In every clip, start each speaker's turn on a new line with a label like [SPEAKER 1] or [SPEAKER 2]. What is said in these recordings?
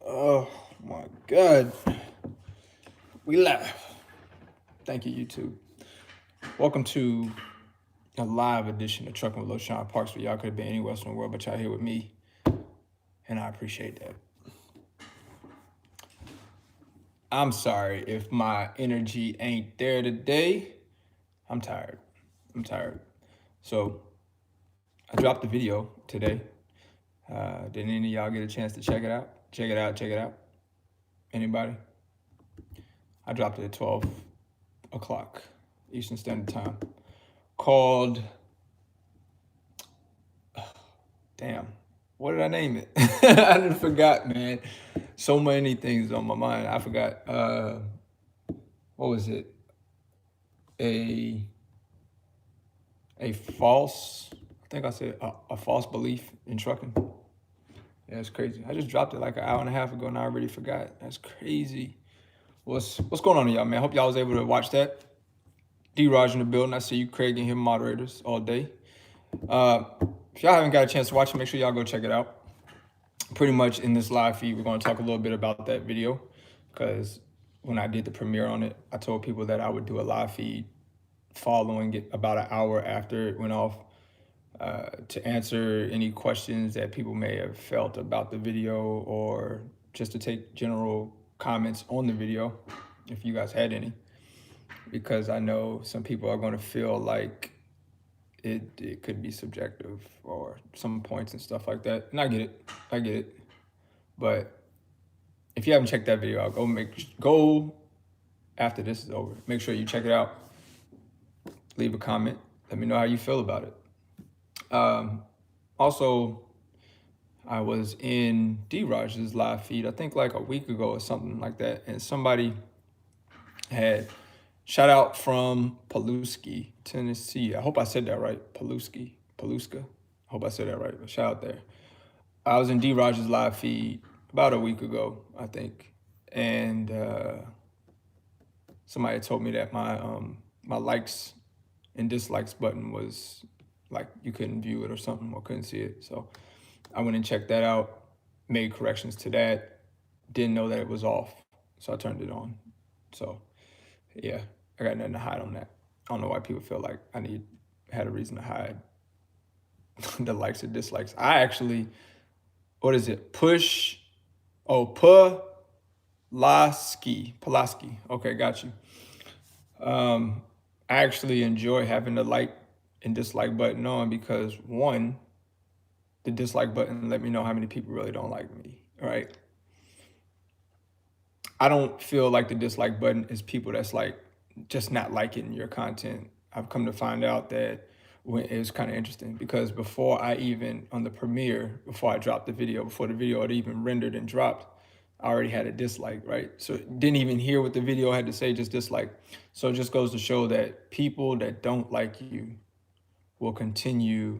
[SPEAKER 1] Oh my God. We laugh. Thank you, YouTube. Welcome to a live edition of Trucking with Loshawnparks, where y'all could have been anywhere else in the world, but y'all here with me, and I appreciate that. I'm sorry if my energy ain't there today. I'm tired. I'm tired. So I dropped the video today. Did any of y'all get a chance to check it out? Check it out. Check it out. Anybody? I dropped it at 12 o'clock Eastern Standard Time. Called, damn, what did I name it? I done forgot, man. So many things on my mind. I forgot. What was it? A false, I think I said a false belief in trucking. Yeah, it's crazy. I just dropped it like an hour and a half ago and I already forgot. That's crazy. What's going on, y'all, man? Hope y'all was able to watch that. D-Raj in the building. I see you, Craig, and him moderators all day. If y'all haven't got a chance to watch it, make sure y'all go check it out. Pretty much in this live feed, we're going to talk a little bit about that video, because when I did the premiere on it, I told people that I would do a live feed following it about an hour after it went off, to answer any questions that people may have felt about the video, or just to take general comments on the video, if you guys had any, because I know some people are going to feel like it could be subjective or some points and stuff like that. And I get it. But if you haven't checked that video out, go after this is over. Make sure you check it out. Leave a comment. Let me know how you feel about it. Also, I was in D-Raj's live feed, I think like a week ago or something like that, and somebody had shout out from Paluski, Tennessee. I hope I said that right. Paluska. I hope I said that right. But shout out there. I was in D-Raj's live feed about a week ago, I think, and somebody told me that my likes and dislikes button was like you couldn't view it or something, or couldn't see it. So I went and checked that out, made corrections to that. Didn't know that it was off, so I turned it on. So yeah, I got nothing to hide on that. I don't know why people feel like I had a reason to hide the likes and dislikes. I actually, what is it? Pulaski. Okay, got you. I actually enjoy having the like and dislike button on, because one, the dislike button let me know how many people really don't like me, right? I don't feel like the dislike button is people that's like just not liking your content. I've come to find out that it's kind of interesting, because before I even, on the premiere, before I dropped the video, before the video had even rendered and dropped, I already had a dislike, right? So didn't even hear what the video had to say, just dislike. So it just goes to show that people that don't like you will continue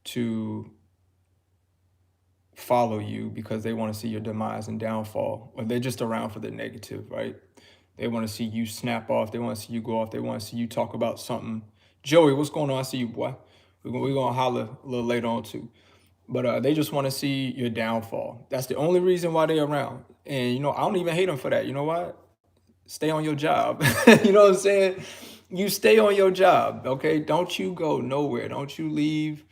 [SPEAKER 1] to follow you because they want to see your demise and downfall, or they're just around for the negative, right? They want to see you snap off. They want to see you go off. They want to see you talk about something. Joey, what's going on? I see you, boy. We're going to holler a little later on too. But they just want to see your downfall. That's the only reason why they're around. And, I don't even hate them for that. You know what? Stay on your job. You know what I'm saying? You stay on your job, okay? Don't you go nowhere. Don't you leave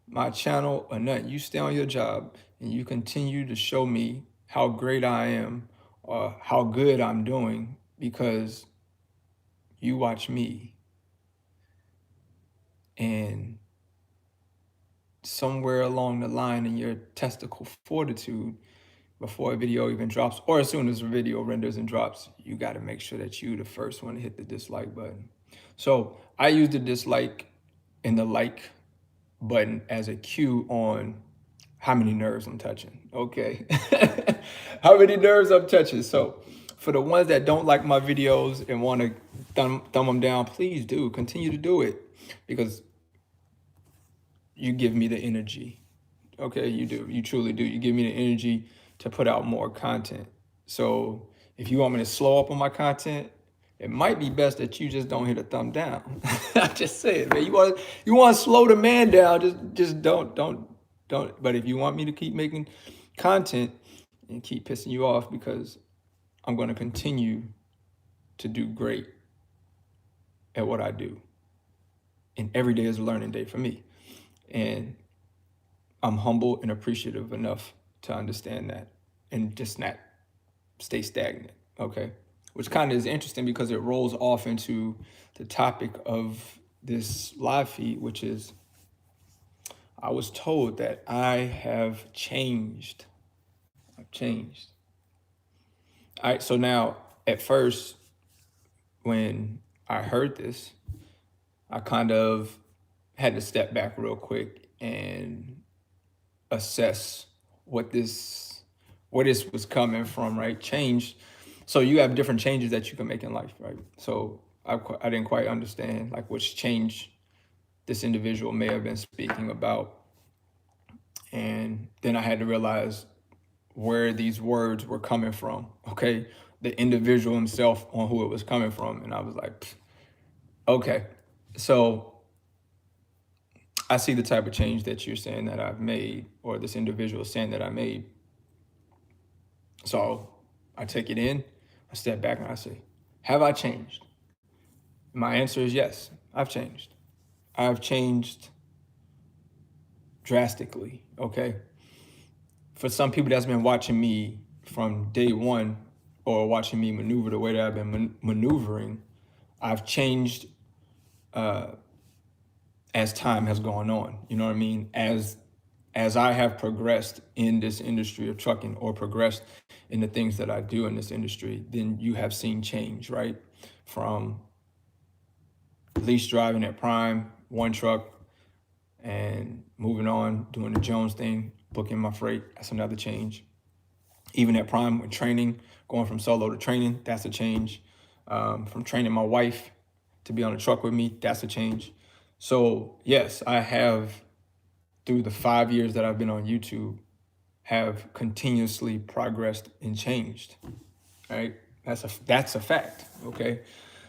[SPEAKER 1] my channel or nothing. You stay on your job and you continue to show me how great I am or how good I'm doing, because you watch me. And somewhere along the line in your testicle fortitude, before a video even drops, or as soon as a video renders and drops, you got to make sure that you the first one to hit the dislike button. So I use the dislike and the like button as a cue on how many nerves I'm touching, okay? How many nerves I'm touching. So for the ones that don't like my videos and want to thumb them down, please do, continue to do it, because you give me the energy. Okay, you do. You truly do. You give me the energy to put out more content. So if you want me to slow up on my content, it might be best that you just don't hit a thumb down. I just say it, man. You want to slow the man down, just don't. But if you want me to keep making content and keep pissing you off, because I'm going to continue to do great at what I do. And every day is a learning day for me. And I'm humble and appreciative enough to understand that and just not stay stagnant. Okay. Which kind of is interesting because it rolls off into the topic of this live feed, which is I was told that I have changed. I've changed. All right. So now, at first, when I heard this, I kind of had to step back real quick and assess what this was coming from, right? Change. So you have different changes that you can make in life, right? So I didn't quite understand like which change this individual may have been speaking about. And then I had to realize where these words were coming from, okay? The individual himself, on who it was coming from. And I was like, okay. So I see the type of change that you're saying that I've made, or this individual is saying that I made. So I take it in, I step back and I say, have I changed? My answer is yes, I've changed. I've changed drastically, okay? For some people that's been watching me from day one, or watching me maneuver the way that I've been maneuvering, I've changed as time has gone on. You know what I mean? As I have progressed in this industry of trucking, or progressed in the things that I do in this industry, then you have seen change, right? From lease driving at Prime, one truck, and moving on, doing the Jones thing, booking my freight, that's another change. Even at Prime, with training, going from solo to training, that's a change. From training my wife to be on the truck with me, that's a change. So yes, I have, through the 5 years that I've been on YouTube, have continuously progressed and changed, right? That's a fact, okay?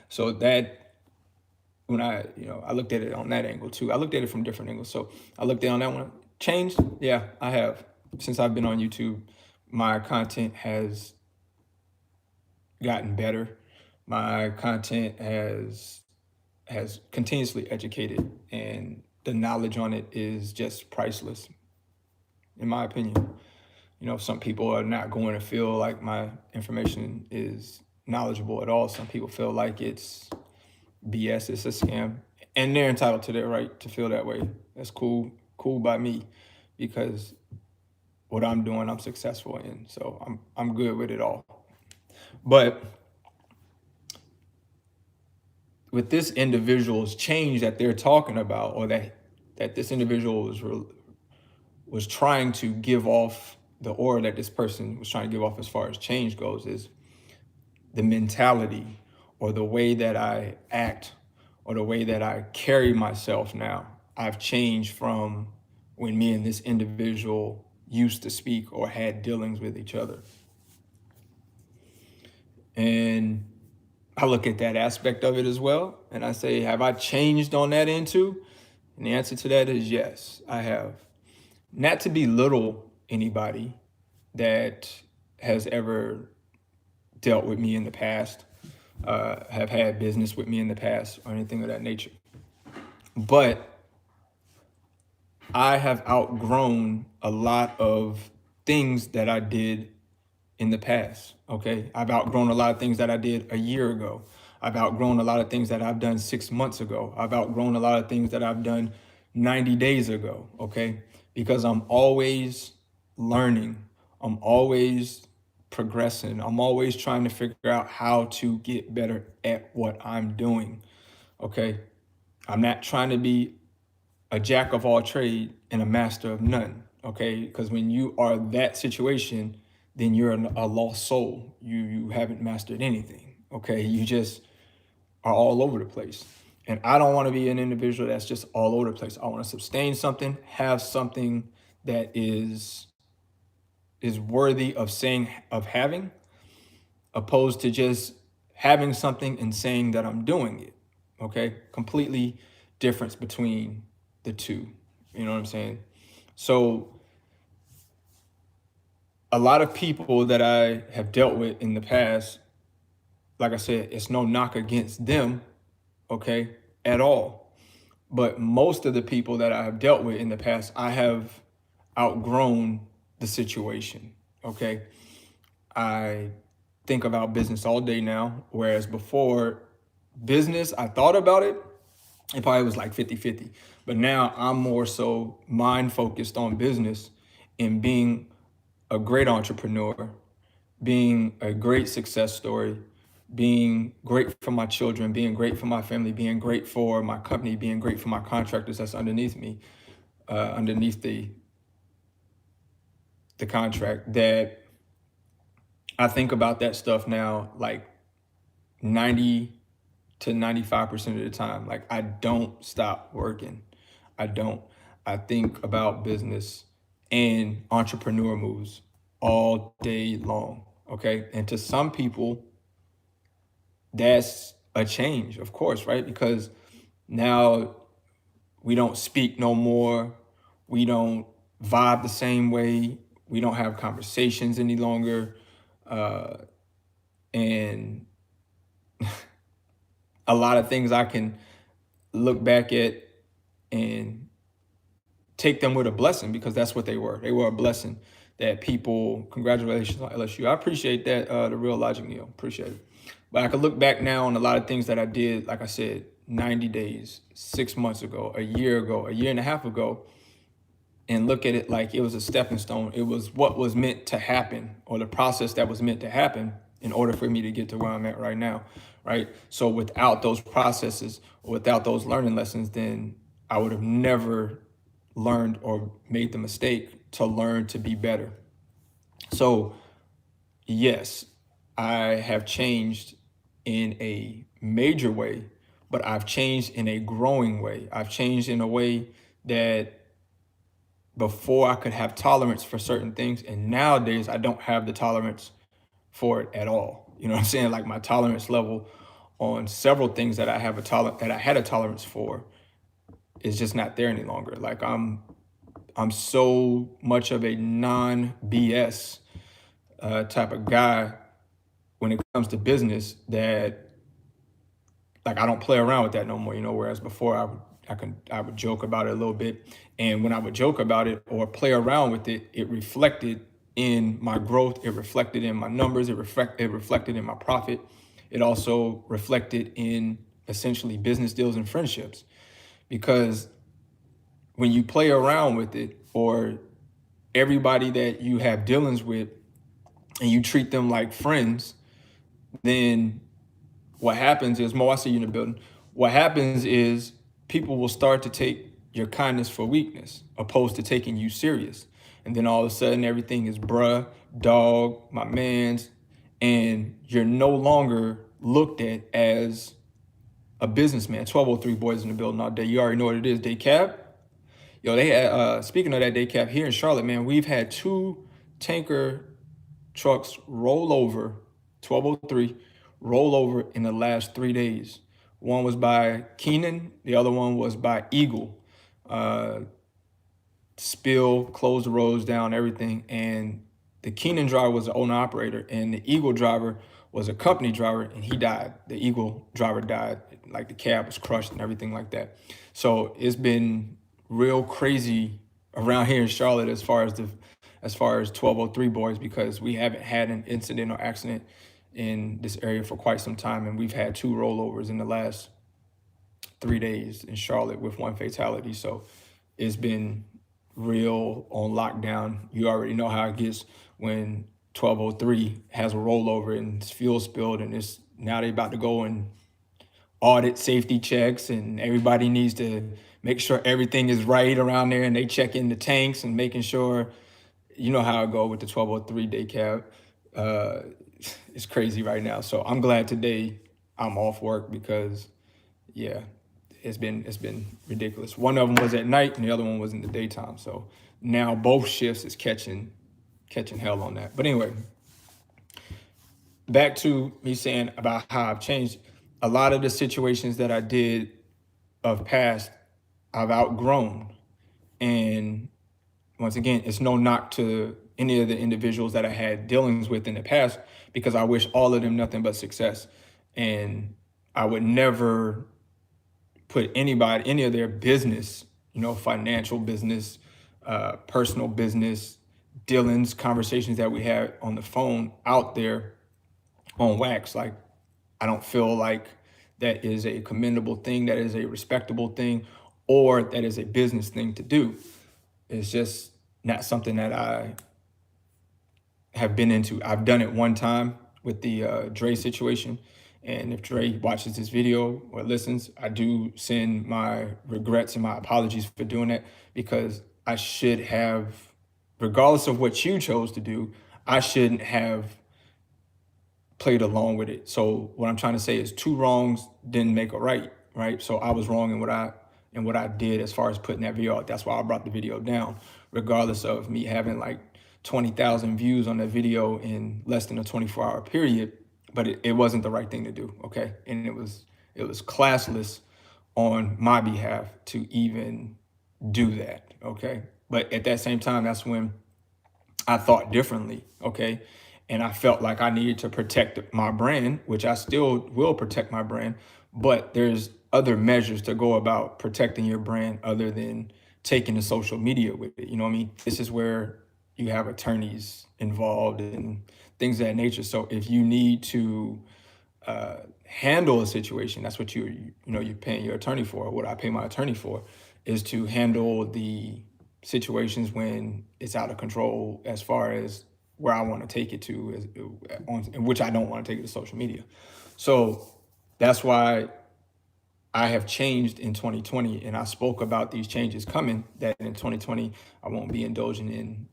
[SPEAKER 1] So that, when I looked at it on that angle too. I looked at it from different angles. So I looked at it on that one. Changed? Yeah, I have. Since I've been on YouTube, my content has gotten better. My content has continuously educated, and the knowledge on it is just priceless, in my opinion. Some people are not going to feel like my information is knowledgeable at all. Some people feel like it's BS, it's a scam, and they're entitled to their right to feel that way. That's cool by me, because what I'm doing, I'm successful in. So I'm good with it all. But with this individual's change that they're talking about, or that this individual was trying to give off, the aura that this person was trying to give off as far as change goes, is the mentality, or the way that I act, or the way that I carry myself now. I've changed from when me and this individual used to speak or had dealings with each other. And I look at that aspect of it as well, and I say, have I changed on that end too? And the answer to that is yes, I have. Not to belittle anybody that has ever dealt with me in the past, have had business with me in the past, or anything of that nature. But I have outgrown a lot of things that I did in the past, okay? I've outgrown a lot of things that I did a year ago. I've outgrown a lot of things that I've done 6 months ago. I've outgrown a lot of things that I've done 90 days ago, okay? Because I'm always learning. I'm always progressing. I'm always trying to figure out how to get better at what I'm doing, okay? I'm not trying to be a jack of all trade and a master of none, okay? Because when you are that situation, then you're a lost soul. You haven't mastered anything, okay? You just are all over the place. And I don't want to be an individual that's just all over the place. I want to sustain something, have something that is worthy of having, opposed to just having something and saying that I'm doing it, okay? Completely difference between the two, you know what I'm saying? So a lot of people that I have dealt with in the past, like I said, it's no knock against them, okay, at all. But most of the people that I have dealt with in the past, I have outgrown the situation, okay? I think about business all day now, whereas before business, I thought about it. It probably was like 50-50. But now I'm more so mind focused on business and being a great entrepreneur, being a great success story, being great for my children, being great for my family, being great for my company, being great for my contractors that's underneath me, underneath the contract. That I think about that stuff now like 90 to 95% of the time. Like I don't stop working. I don't. I think about business and entrepreneur moves all day long. Okay. And to some people, that's a change, of course, right? Because now we don't speak no more. We don't vibe the same way. We don't have conversations any longer. And a lot of things I can look back at and take them with a blessing because that's what they were. They were a blessing that people, congratulations on LSU. I appreciate that, the real Logic Neil, appreciate it. But I could look back now on a lot of things that I did, like I said, 90 days, 6 months ago, a year and a half ago, and look at it like it was a stepping stone. It was what was meant to happen, or the process that was meant to happen in order for me to get to where I'm at right now, right? So without those processes, or without those learning lessons, then I would have never learned or made the mistake to learn to be better. So yes, I have changed in a major way, but I've changed in a growing way. I've changed in a way that before I could have tolerance for certain things, and nowadays I don't have the tolerance for it at all. You know what I'm saying? Like my tolerance level on several things that I have that I had a tolerance for is just not there any longer. Like I'm so much of a non BS type of guy when it comes to business that like I don't play around with that no more. Whereas before I would joke about it a little bit, and when I would joke about it or play around with it, it reflected in my growth. It reflected in my numbers. It reflected in my profit. It also reflected in essentially business deals and friendships, because when you play around with it, or everybody that you have dealings with and you treat them like friends, then what happens is, Mo, I see you in the building. What happens is people will start to take your kindness for weakness, opposed to taking you serious. And then all of a sudden everything is bruh, dog, my mans, and you're no longer looked at as a businessman. 1203 boys in the building all day. You already know what it is. Day cab. Yo, they had, speaking of that day cab, here in Charlotte, man, we've had 2 tanker trucks roll over, 1203, roll over in the last 3 days. One was by Keenan, the other one was by Eagle. Spill, closed the roads down, everything. And the Keenan driver was the owner operator, and the Eagle driver was a company driver, and he died. The Eagle driver died, like the cab was crushed and everything like that. So it's been real crazy around here in Charlotte as far as 1203 boys, because we haven't had an incident or accident in this area for quite some time, and we've had 2 rollovers in the last 3 days in Charlotte with 1 fatality. So it's been real on lockdown. You already know how it gets when 1203 has a rollover and it's fuel spilled, and it's now they about to go and audit safety checks, and everybody needs to make sure everything is right around there, and they check in the tanks and making sure, you know how it go with the 1203 day cab. It's crazy right now. So I'm glad today I'm off work, because yeah, it's been ridiculous. One of them was at night and the other one was in the daytime. So now both shifts is catching hell on that. But anyway, back to me saying about how I've changed. A lot of the situations that I did of past, I've outgrown. And once again, it's no knock to any of the individuals that I had dealings with in the past, because I wish all of them nothing but success. And I would never put anybody, any of their business, financial business, personal business, dealings, conversations that we had on the phone out there on wax. Like, I don't feel like that is a commendable thing, that is a respectable thing, or that is a business thing to do. It's just not something that I have been into. I've done it one time with the Dre situation. And if Dre watches this video or listens, I do send my regrets and my apologies for doing that, because I should have, regardless of what you chose to do, I shouldn't have played along with it. So what I'm trying to say is, two wrongs didn't make a right, right? So I was wrong in what I did as far as putting that video out. That's why I brought the video down, regardless of me having like 20,000 views on that video in less than a 24-hour period. But it wasn't the right thing to do, okay? And it was classless on my behalf to even do that, okay? But at that same time, that's when I thought differently, okay? And I felt like I needed to protect my brand, which I still will protect my brand, but there's other measures to go about protecting your brand other than taking to social media with it. You know what I mean? This is where you have attorneys involved and things of that nature. So if you need to handle a situation, that's what you're paying your attorney for. What I pay my attorney for is to handle the situations when it's out of control, as far as where I want to take it to, in which I don't want to take it to social media. So that's why I have changed in 2020, and I spoke about these changes coming, that in 2020, I won't be indulging in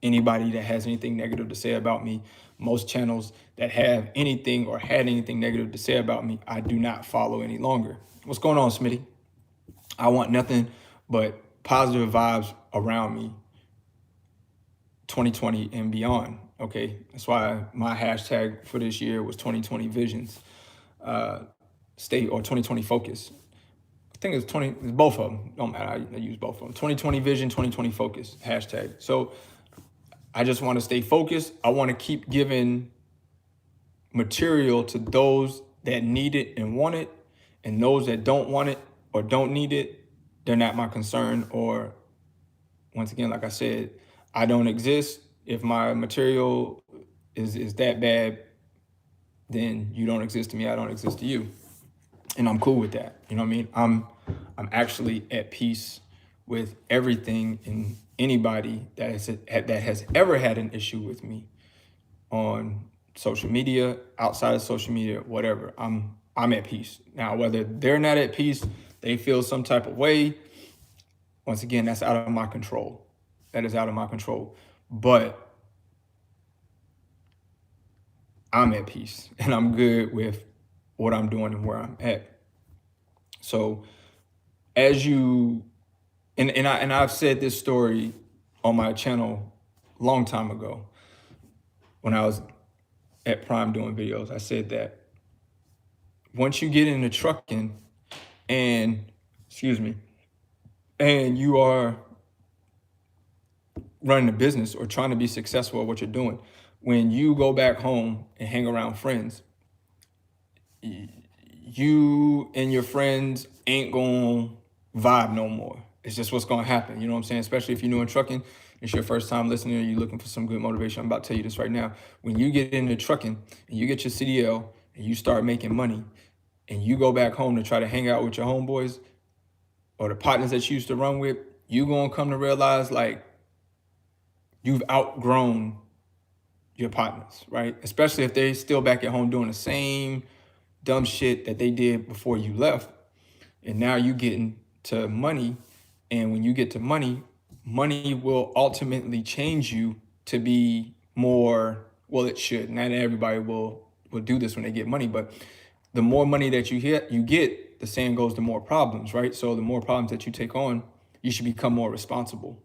[SPEAKER 1] anybody that has anything negative to say about me. Most channels that have anything or had anything negative to say about me, I do not follow any longer. What's going on, Smitty? I want nothing but positive vibes around me 2020 and beyond, okay? That's why my hashtag for this year was 2020 visions, state, or 2020 focus. I think it's both of them. Don't matter, I use both of them. 2020 vision, 2020 focus, hashtag. So I just want to stay focused. I want to keep giving material to those that need it and want it, and those that don't want it or don't need it, they're not my concern. Or, once again, like I said, I don't exist. If my material is that bad, then you don't exist to me, I don't exist to you. And I'm cool with that. You know what I mean? I'm actually at peace with everything and anybody that has ever had an issue with me on social media, outside of social media, whatever. I'm at peace. Now, whether they're not at peace, they feel some type of way, once again, that's out of my control. That is out of my control. But I'm at peace, and I'm good with what I'm doing and where I'm at. So as you, and I've said this story on my channel a long time ago, when I was at Prime doing videos. I said that once you get into trucking and you are running a business or trying to be successful at what you're doing, when you go back home and hang around friends, you and your friends ain't gonna vibe no more. It's just what's gonna happen. You know what I'm saying? Especially if you're new in trucking, it's your first time listening, or you're looking for some good motivation. I'm about to tell you this right now. When you get into trucking and you get your CDL and you start making money, and you go back home to try to hang out with your homeboys or the partners that you used to run with, you gonna come to realize like you've outgrown your partners, right? Especially if they still back at home doing the same dumb shit that they did before you left. And now you getting to money. And when you get to money, money will ultimately change you to be more, well, it should. Not everybody will do this when they get money, but the more money that you get, the saying goes, the more problems, right? So the more problems that you take on, you should become more responsible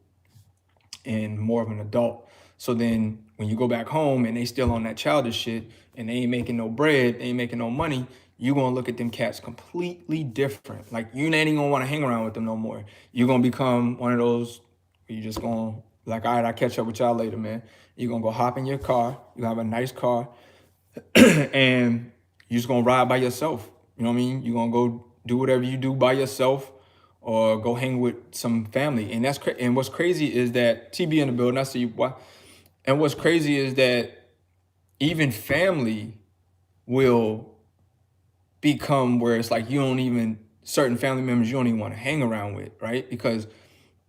[SPEAKER 1] and more of an adult. So then when you go back home and they still on that childish shit and they ain't making no bread, they ain't making no money, you gonna look at them cats completely different. Like, you ain't even gonna wanna hang around with them no more. You're gonna become one of those, you just gonna Like, all right, I'll catch up with y'all later, man. You're gonna go hop in your car, you have a nice car, and you're just gonna ride by yourself. You know what I mean? You're gonna go do whatever you do by yourself, or go hang with some family. And and what's crazy is that TB in the building. I see you. Why? And what's crazy is that even family will become where it's like you don't even, certain family members you don't even want to hang around with, right? Because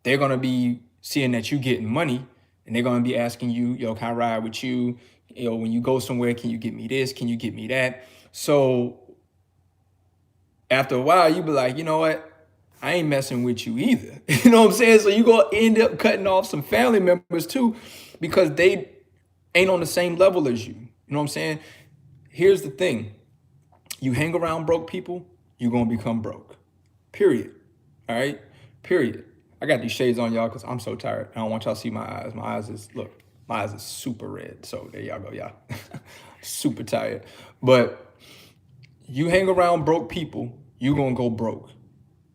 [SPEAKER 1] they're gonna be seeing that you getting money, and they're gonna be asking you, yo, can I ride with you? You know, when you go somewhere, can you get me this? Can you get me that? So after a while, you be like, you know what? I ain't messing with you either. You know what I'm saying? So you gonna end up cutting off some family members too, because they ain't on the same level as you. You know what I'm saying? Here's the thing. You hang around broke people, you're gonna become broke. Period. All right? Period. I got these shades on, y'all, because I'm so tired. I don't want y'all to see my eyes. My eyes is, look, my eyes is super red. So there y'all go, y'all. Super tired. But you hang around broke people, you're gonna go broke.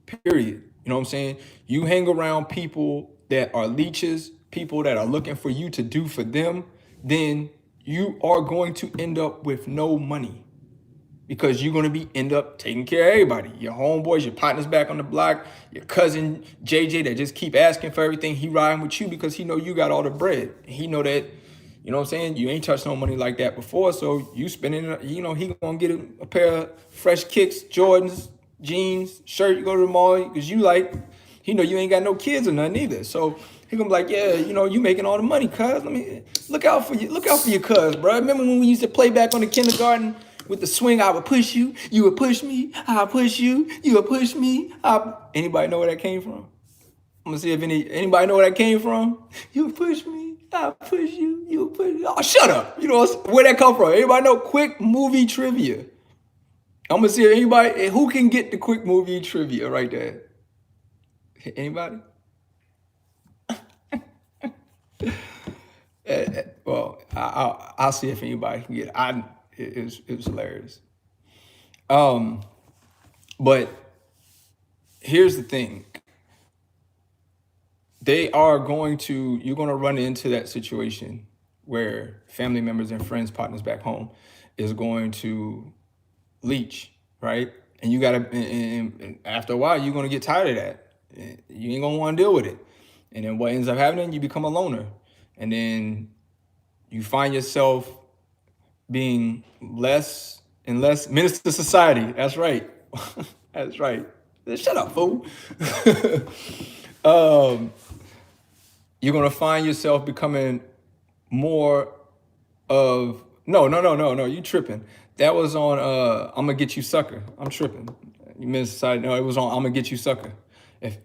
[SPEAKER 1] Period. You know what I'm saying? You hang around people that are leeches, people that are looking for you to do for them, then you are going to end up with no money, because you're going to end up taking care of everybody. Your homeboys, your partners back on the block, your cousin JJ that just keep asking for everything. He riding with you because he know you got all the bread. He know that, you know what I'm saying, you ain't touched no money like that before, so you spending, you know, he gonna get a pair of fresh kicks, Jordans, jeans, shirt, you go to the mall, because you like, he know you ain't got no kids or nothing either. So he gonna be like, yeah, you know, you making all the money, cuz. Let me look out for your cuz, bro. Remember when we used to play back on the kindergarten with the swing? I would push you, you would push me, I push you, you would push me. Anybody know where that came from? I'm gonna see if anybody know where that came from. You push me, I push you, you push me. Oh, shut up. You know where that come from? Anybody know? Quick movie trivia. I'm gonna see if anybody who can get the quick movie trivia right there. Anybody? Well, I'll see if anybody can get it. It was hilarious. But here's the thing. You're going to run into that situation where family members and friends, partners back home is going to leech, right? And you gotta, and after a while, you're gonna get tired of that. You ain't gonna want to deal with it. And then what ends up happening, you become a loner. And then you find yourself being less and less menace to society. That's right. That's right. Shut up, fool. You're gonna find yourself becoming more of you tripping. That was on I'm gonna get you sucker. I'm tripping. You missed society. No, it was on I'm gonna get you sucker. If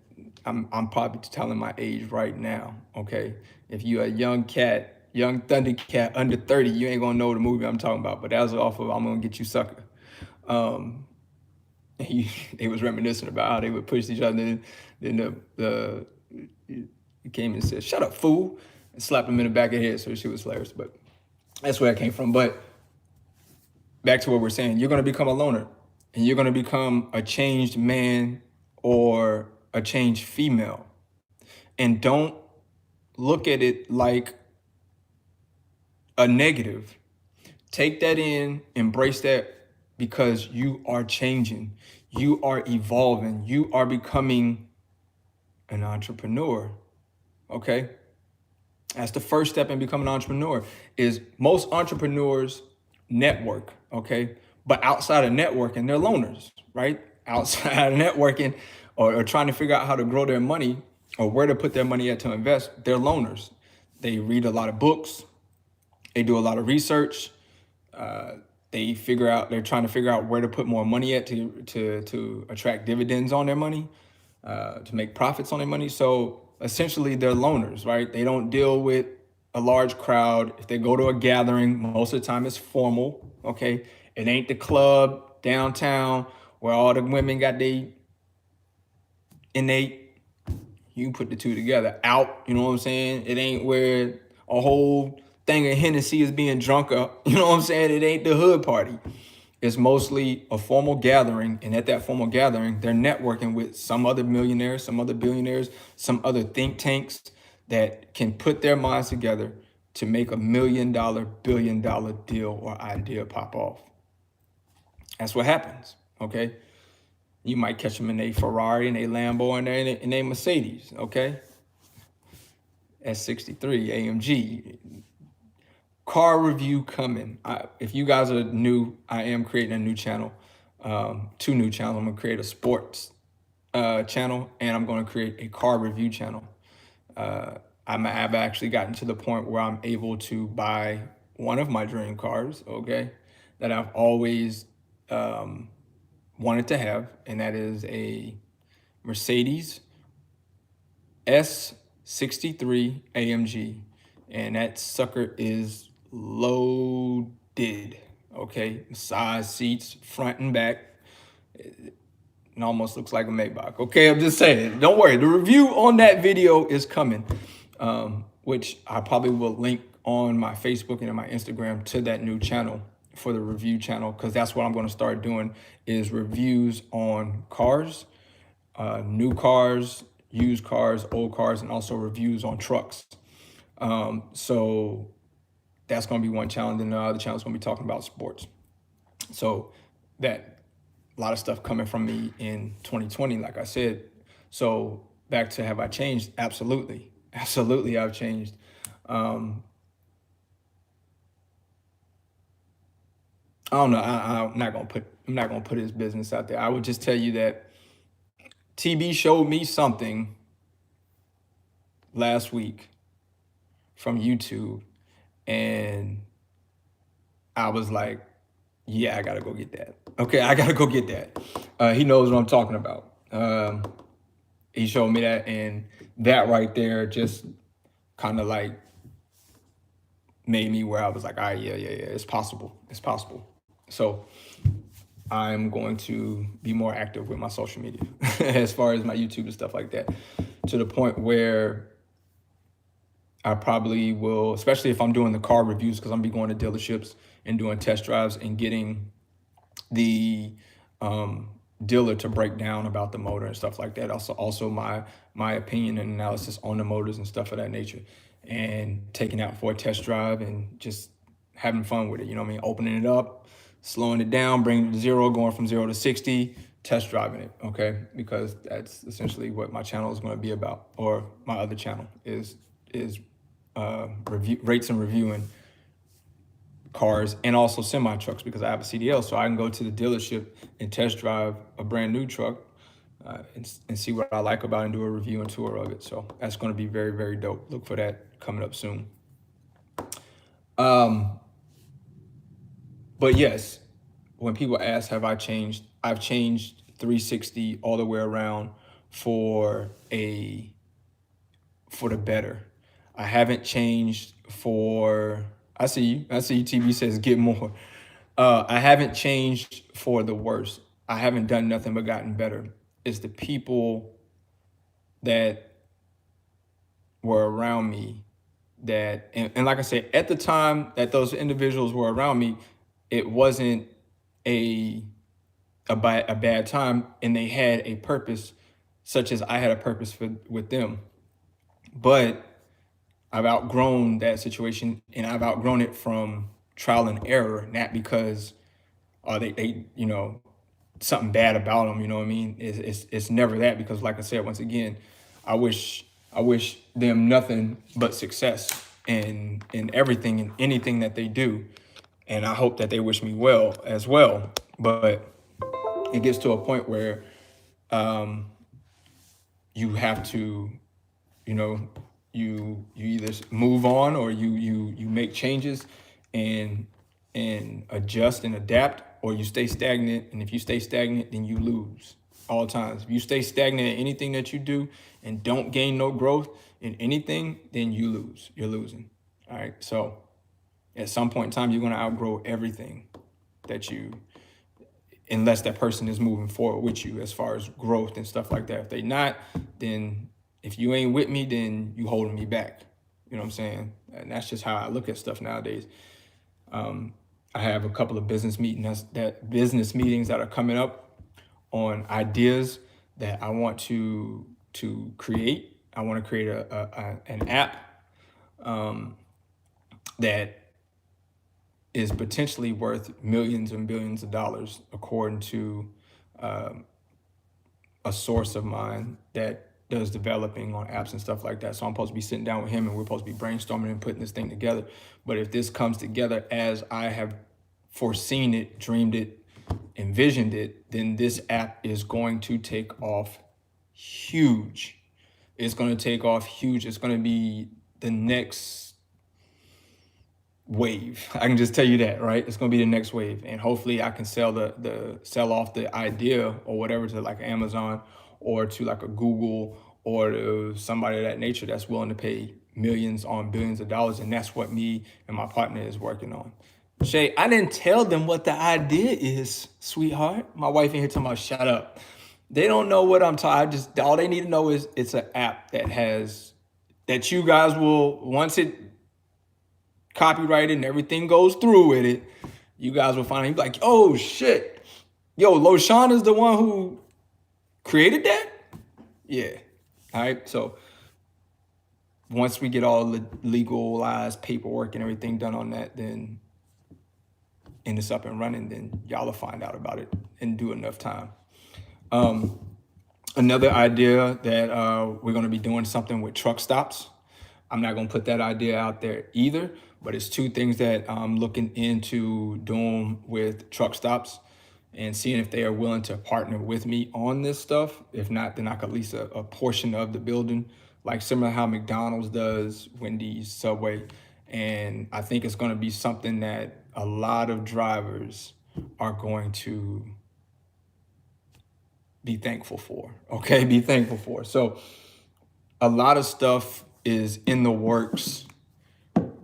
[SPEAKER 1] I'm probably telling my age right now, okay? If you're a young Thundercat under 30, you ain't gonna know the movie I'm talking about, but that was off of I'm gonna get you sucker. They was reminiscent about how they would push each other, and then he came and said, "Shut up, fool," and slapped him in the back of the head. So she was hilarious, but that's where I came from. But back to what we're saying, you're gonna become a loner, and you're gonna become a changed man or a changed female. And don't look at it like a negative. Take that in, embrace that, because you are changing, you are evolving, you are becoming an entrepreneur, okay? That's the first step in becoming an entrepreneur. Is most entrepreneurs network, okay? But outside of networking, they're loners, right? Outside of networking or trying to figure out how to grow their money or where to put their money at to invest, they're loners. They read a lot of books, they do a lot of research, they're trying to figure out where to put more money at to attract dividends on their money, to make profits on their money. So essentially they're loners, right? They don't deal with a large crowd. If they go to a gathering, most of the time it's formal, okay? It ain't the club downtown where all the women got they innate, you put the two together, out, you know what I'm saying? It ain't where a whole thing of Hennessy is being drunk up, you know what I'm saying? It ain't the hood party. It's mostly a formal gathering, and at that formal gathering, they're networking with some other millionaires, some other billionaires, some other think tanks that can put their minds together to make $1 million, $1 billion deal or idea pop off. That's what happens, okay? You might catch them in a Ferrari and a Lambo and in a Mercedes, okay? S63, AMG. Car review coming. If you guys are new, I am creating a new channel, 2 new channels. I'm gonna create a sports channel, and I'm gonna create a car review channel. I've actually gotten to the point where I'm able to buy one of my dream cars, okay, that I've always wanted to have, and that is a Mercedes S63 AMG, and that sucker is loaded, okay? Massage seats, front and back. It almost looks like a Maybach, okay? I'm just saying, don't worry. The review on that video is coming, which I probably will link on my Facebook and in my Instagram to that new channel for the review channel, because that's what I'm going to start doing is reviews on cars, new cars, used cars, old cars, and also reviews on trucks. So that's going to be one channel. Then the other channel is going to be talking about sports. So that a lot of stuff coming from me in 2020, like I said. So back to, have I changed? Absolutely. Absolutely, I've changed. I don't know. I'm not gonna put his business out there. I would just tell you that TB showed me something last week from YouTube, and I was like, yeah, I gotta go get that. Okay, I gotta go get that. He knows what I'm talking about. He showed me that, and that right there just kind of like made me where I was like, all right, yeah, it's possible. It's possible. So I'm going to be more active with my social media as far as my YouTube and stuff like that, to the point where I probably will, especially if I'm doing the car reviews, because I'm be going to dealerships and doing test drives and getting the dealer to break down about the motor and stuff like that. Also my opinion and analysis on the motors and stuff of that nature, and taking out for a test drive and just having fun with it. You know what I mean? Opening it up, slowing it down, bringing it to 0, going from 0 to 60, test driving it, okay? Because that's essentially what my channel is going to be about, or my other channel is rates and reviewing cars and also semi trucks, because I have a CDL, so I can go to the dealership and test drive a brand new truck and see what I like about it and do a review and tour of it. So that's going to be very, very dope. Look for that coming up soon. But yes, when people ask, have I changed? I've changed 360 all the way around for the better. I haven't changed for, I see you, TV says get more. I haven't changed for the worse. I haven't done nothing but gotten better. It's the people that were around me that, and like I said, at the time that those individuals were around me, it wasn't a bad time, and they had a purpose, such as I had a purpose with them. But I've outgrown that situation, and I've outgrown it from trial and error, not because they you know, something bad about them. You know what I mean? It's never that, because like I said, once again, I wish them nothing but success in everything and anything that they do, and I hope that they wish me well as well. But it gets to a point where you have to, you know, you either move on or you make changes and adjust and adapt, or you stay stagnant. And if you stay stagnant, then you lose all times. If you stay stagnant in anything that you do and don't gain no growth in anything, then you lose. You're losing. All right. So at some point in time, you're going to outgrow everything that you, unless that person is moving forward with you as far as growth and stuff like that. If they not, then if you ain't with me, then you holding me back. You know what I'm saying? And that's just how I look at stuff nowadays. I have a couple of business meetings that are coming up on ideas that I want to create I want to create an app that is potentially worth millions and billions of dollars, according to a source of mine that does developing on apps and stuff like that. So I'm supposed to be sitting down with him and we're supposed to be brainstorming and putting this thing together. But if this comes together as I have foreseen it, dreamed it, envisioned it, then this app is going to take off huge. It's going to take off huge. It's going to be the next wave. I can just tell you that, right? It's going to be the next wave, and hopefully I can sell off the idea or whatever to like Amazon or to like a Google or to somebody of that nature that's willing to pay millions on billions of dollars, and that's what me and my partner is working on. Shay, I didn't tell them what the idea is, sweetheart. My wife in here talking about shut up. They don't know what I'm talking. All they need to know is it's an app that you guys will, once it copyrighted and everything goes through with it, you guys will find out. You'll be like, oh shit, yo, Loshawn is the one who created that? Yeah. All right. So once we get all the legalized paperwork and everything done on that, then and it's up and running, then y'all will find out about it in due enough time. Another idea that we're going to be doing something with truck stops. I'm not going to put that idea out there either, but it's two things that I'm looking into doing with truck stops and seeing if they are willing to partner with me on this stuff. If not, then I could lease a portion of the building, like similar how McDonald's does, Wendy's, Subway. And I think it's going to be something that a lot of drivers are going to be thankful for. Okay, be thankful for. So a lot of stuff is in the works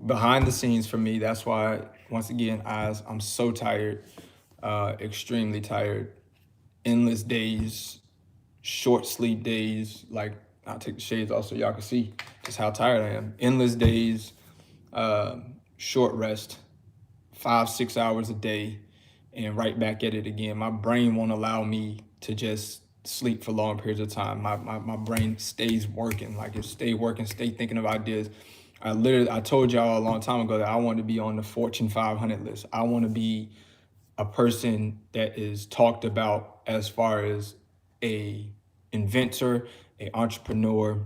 [SPEAKER 1] behind the scenes for me. That's why, once again, I'm so tired, extremely tired, endless days, short sleep days. Like, I'll take the shades off so y'all can see just how tired I am. Endless days, short rest, 5-6 hours a day, and right back at it again. My brain won't allow me to just sleep for long periods of time. My brain stays working, like it stay working, stay thinking of ideas. I told y'all a long time ago that I want to be on the Fortune 500 list. I want to be a person that is talked about as far as a inventor, a entrepreneur.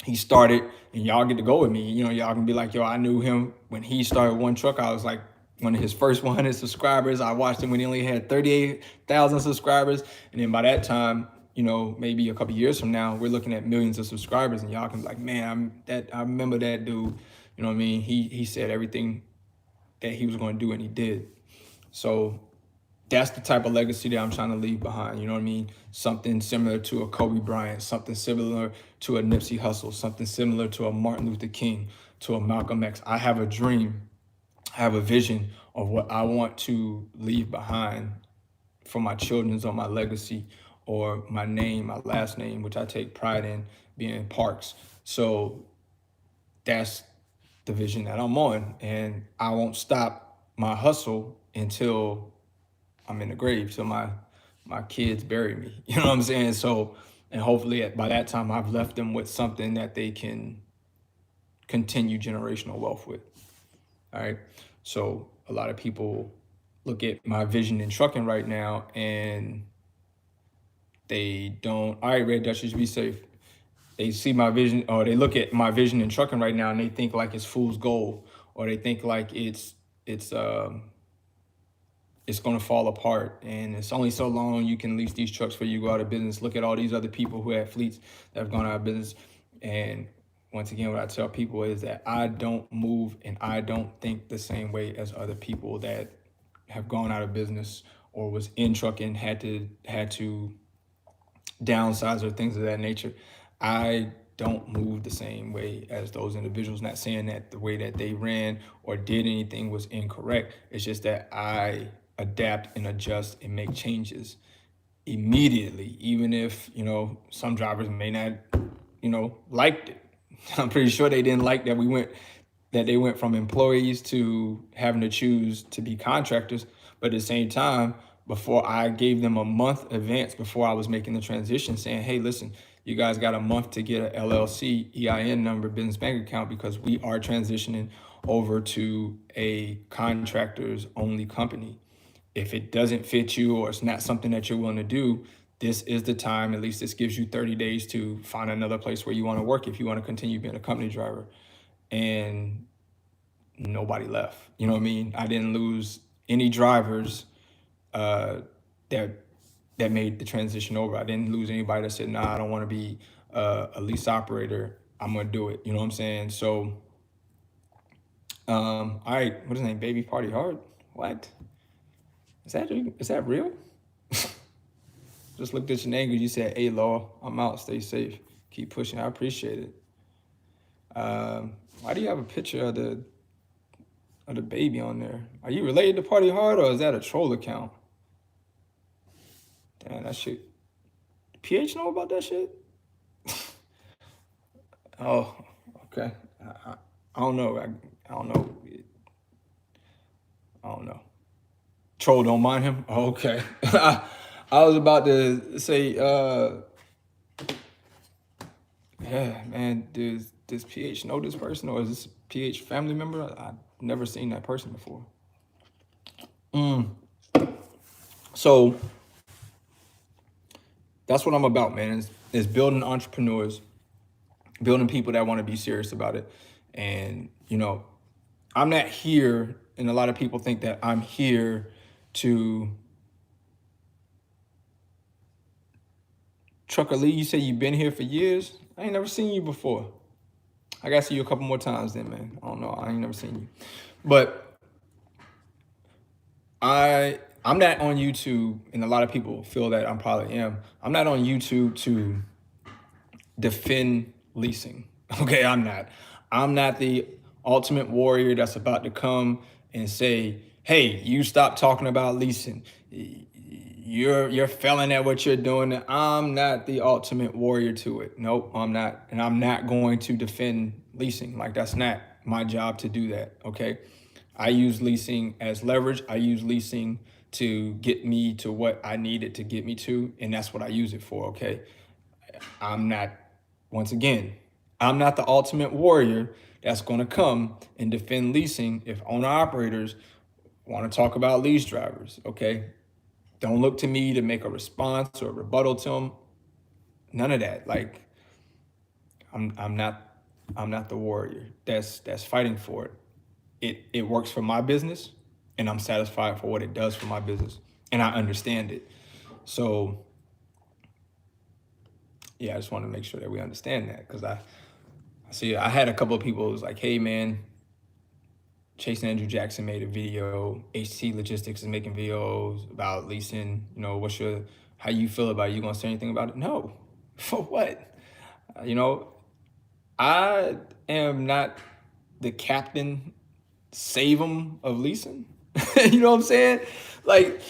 [SPEAKER 1] He started, and y'all get to go with me. You know, y'all can be like, yo, I knew him when he started One Truck. I was like one of his first 100 subscribers. I watched him when he only had 38,000 subscribers. And then by that time, you know, maybe a couple years from now, we're looking at millions of subscribers, and y'all can be like, man, I remember that dude. You know what I mean? He said everything that he was going to do, and he did. So that's the type of legacy that I'm trying to leave behind. You know what I mean? Something similar to a Kobe Bryant, something similar to a Nipsey Hussle, something similar to a Martin Luther King, to a Malcolm X. I have a dream. I have a vision of what I want to leave behind for my children's, or my legacy, or my name, my last name, which I take pride in being Parks. So that's the vision that I'm on, and I won't stop my hustle until I'm in the grave, till my kids bury me. You know what I'm saying? So, and hopefully by that time I've left them with something that they can continue generational wealth with. All right. So a lot of people look at my vision in trucking right now and they don't, all right, Red Dutch, you should be safe. They see my vision, or they look at my vision in trucking right now and they think like it's fool's gold, or they think like it's going to fall apart, and it's only so long you can lease these trucks before you go out of business. Look at all these other people who have fleets that have gone out of business. And once again, what I tell people is that I don't move and I don't think the same way as other people that have gone out of business or was in trucking, had to downsize or things of that nature. I don't move the same way as those individuals. Not saying that the way that they ran or did anything was incorrect. It's just that I adapt and adjust and make changes immediately, even if, you know, some drivers may not, you know, liked it. I'm pretty sure they didn't like that they went from employees to having to choose to be contractors. But at the same time, before I gave them a month advance, before I was making the transition, saying, hey, listen, You guys got a month to get a LLC EIN number, business bank account, because we are transitioning over to a contractors only company. If it doesn't fit you or it's not something that you're willing to do, this is the time. At least this gives you 30 days to find another place where you want to work if you want to continue being a company driver. And nobody left. You know what I mean? I didn't lose any drivers uh, that that made the transition over. I didn't lose anybody that said, "Nah, I don't want to be a lease operator. I'm gonna do it." You know what I'm saying? So, all right, what is his name? Baby Party Hard. What is that real? Just looked at your name because you said, "Hey, Law, I'm out. Stay safe. Keep pushing." I appreciate it. Why do you have a picture of the baby on there? Are you related to Party Hard or is that a troll account? Damn, that shit. PH know about that shit? Oh, okay. I don't know. I don't know. I don't know. Troll don't mind him? Oh, okay. I was about to say, yeah, man, does PH know this person or is this PH family member? I've never seen that person before. So that's what I'm about, man, is building entrepreneurs, building people that want to be serious about it. And, I'm not here, and a lot of people think that I'm here to Trucker Lee. You say you've been here for years. I ain't never seen you before. I gotta see you a couple more times then, man. I don't know. I ain't never seen you. But I'm not on YouTube, and a lot of people feel that I probably am. I'm not on YouTube to defend leasing. Okay, I'm not. I'm not the ultimate warrior that's about to come and say, "Hey, you stop talking about leasing. You're failing at what you're doing." I'm not the ultimate warrior to it. Nope, I'm not. And I'm not going to defend leasing. Like, that's not my job to do that. Okay. I use leasing as leverage. I use leasing to get me to what I needed to get me to. And that's what I use it for. Okay. I'm not, once again, I'm not the ultimate warrior that's going to come and defend leasing if owner operators want to talk about lease drivers. Okay. Don't look to me to make a response or a rebuttal to them. None of that. Like, I'm not the warrior that's fighting for it. It works for my business, and I'm satisfied for what it does for my business, and I understand it. So yeah, I just want to make sure that we understand that, because I see I had a couple of people who was like, "Hey man, Chase and Andrew Jackson made a video. HT Logistics is making videos about leasing. How you feel about it? You gonna say anything about it?" No. For what? I am not the captain save them of leasing. You know what I'm saying? Like,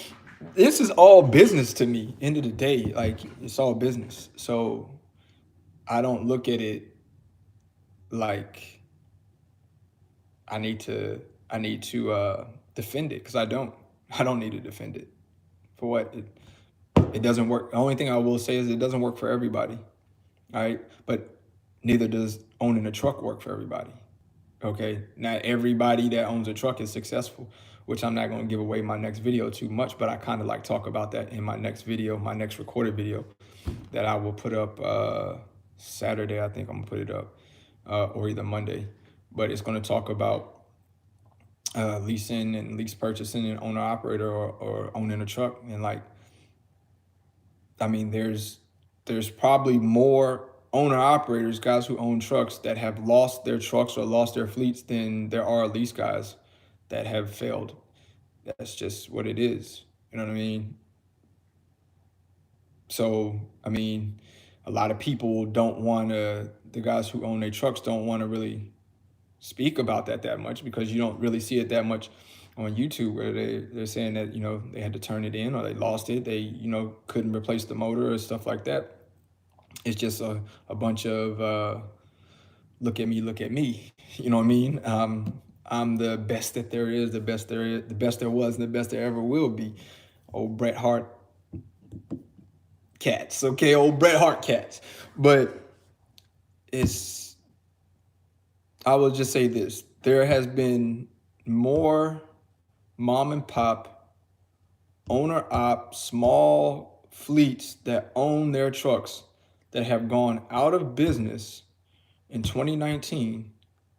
[SPEAKER 1] this is all business to me. End of the day, like, it's all business. So I don't look at it like I need to defend it, because I don't need to defend it. For what? It doesn't work. The only thing I will say is it doesn't work for everybody. All right, but neither does owning a truck work for everybody. Okay, not everybody that owns a truck is successful, which I'm not going to give away my next video too much, but I kind of like talk about that in my next video, my next recorded video that I will put up Saturday. I think I'm gonna put it up, or either Monday, but it's going to talk about leasing and lease purchasing and owner operator, or owning a truck. And like, I mean, there's probably more owner operators, guys who own trucks, that have lost their trucks or lost their fleets than there are lease guys that have failed. That's just what it is. You know what I mean? So, I mean, a lot of people the guys who own their trucks don't want to really speak about that much, because you don't really see it that much on YouTube, where they're saying that, they had to turn it in or they lost it. They, couldn't replace the motor or stuff like that. It's just a bunch of look at me. You know what I mean? I'm the best that there is, the best there was, and the best there ever will be. Old Bret Hart cats, okay, old Bret Hart cats. But it's, I will just say this: there has been more mom and pop, owner op, small fleets that own their trucks that have gone out of business in 2019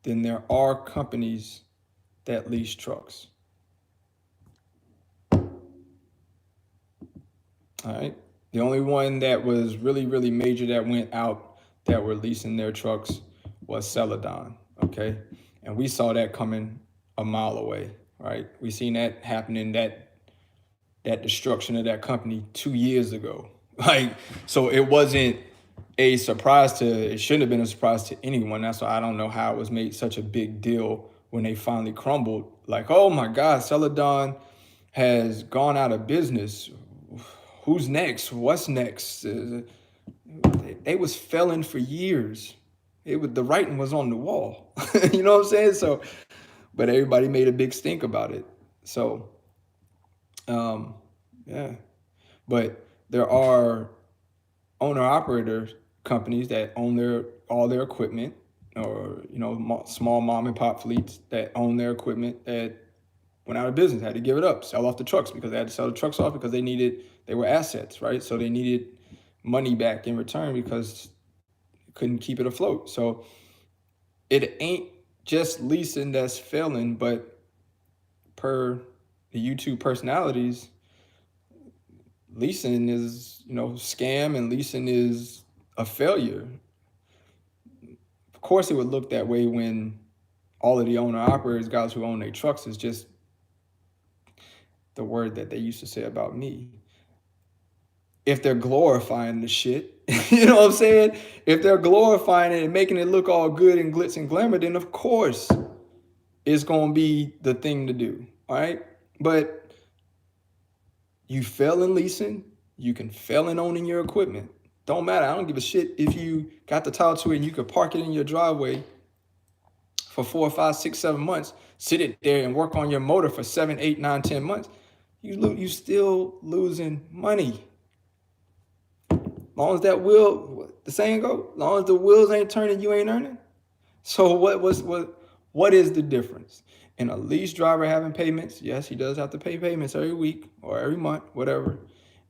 [SPEAKER 1] than there are companies that lease trucks. All right. The only one that was really, really major that went out that were leasing their trucks was Celadon. Okay. And we saw that coming a mile away, right? We seen that happening, that destruction of that company 2 years ago. Like, so it wasn't a surprise to, it shouldn't have been a surprise to anyone. That's why I don't know how it was made such a big deal when they finally crumbled. Like, oh my God, Celadon has gone out of business. Who's next? What's next? They was failing for years. The writing was on the wall. You know what I'm saying? So, but everybody made a big stink about it. So, yeah. But there are owner operator companies that own all their equipment, or small mom and pop fleets that own their equipment that went out of business, had to give it up, sell off the trucks, because they had to sell the trucks off because they were assets, right? So they needed money back in return because they couldn't keep it afloat. So it ain't just leasing that's failing, but per the YouTube personalities, leasing is, scam, and leasing is a failure. Of course it would look that way when all of the owner operators, guys who own their trucks, is just the word that they used to say about me. If they're glorifying the shit, you know what I'm saying? If they're glorifying it and making it look all good and glitz and glamour, then of course it's going to be the thing to do, all right? But you fail in leasing, you can fail in owning your equipment. Don't matter. I don't give a shit if you got the title to it and you could park it in your driveway for 4, 5, 6, 7 months, sit it there and work on your motor for 7, 8, 9, 10 months. You still losing money. Long as that wheel, the saying go, long as the wheels ain't turning, you ain't earning. So what is the difference? In a lease driver having payments, yes, he does have to pay payments every week or every month, whatever.